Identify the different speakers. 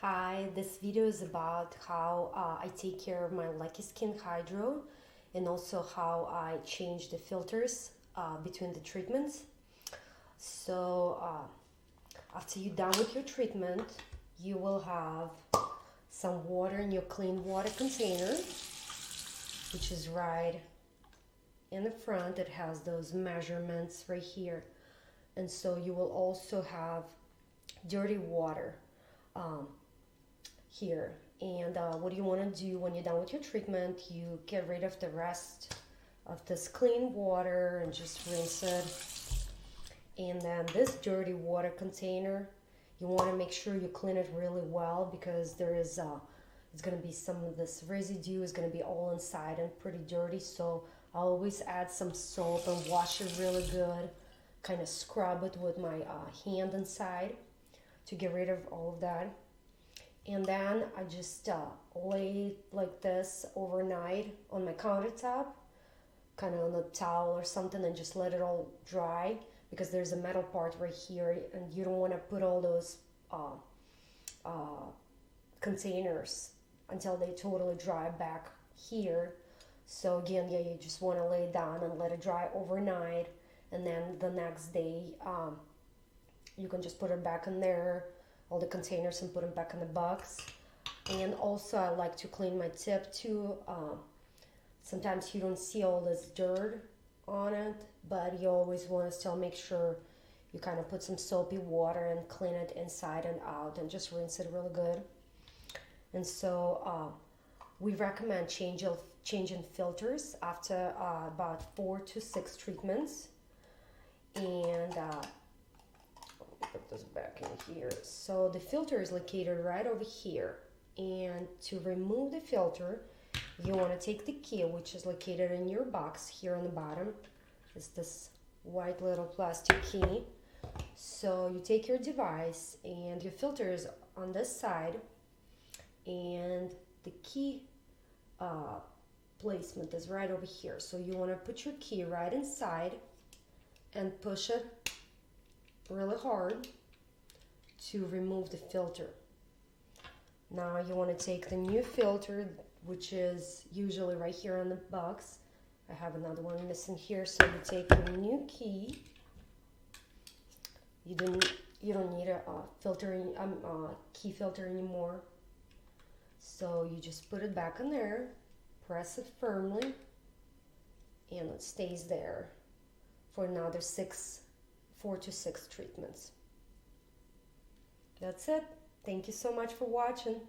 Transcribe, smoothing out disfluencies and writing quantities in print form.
Speaker 1: Hi, this video is about how I take care of my Lucky Skin Hydro and also how I change the filters between the treatments. So after you're done with your treatment, you will have some water in your clean water container, which is right in the front. It has those measurements right here. And so you will also have dirty water here. And what you want to do when you're done with your treatment, you get rid of the rest of this clean water and just rinse it. And then this dirty water container, you want to make sure you clean it really well, because there is it's going to be some of this residue is going to be all inside and pretty dirty. So I always add some soap and wash it really good, kind of scrub it with my hand inside to get rid of all of that. And then I just lay it like this overnight on my countertop, kind of on a towel or something, and just let it all dry, because there's a metal part right here and you don't want to put all those containers until they totally dry back here. So again, yeah, you just want to lay it down and let it dry overnight, and then the next day you can just put it back in there, all the containers, and put them back in the box. And also I like to clean my tip too. Sometimes you don't see all this dirt on it, but you always want to still make sure you kind of put some soapy water and clean it inside and out and just rinse it really good. And so we recommend changing filters after about 4 to 6 treatments. And put this back in here. So the filter is located right over here, and to remove the filter, you want to take the key, which is located in your box here on the bottom. It's this white little plastic key. So you take your device, and your filter is on this side, and the key placement is right over here. So you want to put your key right inside and push it really hard to remove the filter. Now you want to take the new filter, which is usually right here on the box. I have another one missing here. So you take your new key. You don't need a key filter anymore. So you just put it back in there, press it firmly, and it stays there for another 4 to 6 treatments. That's it. Thank you so much for watching.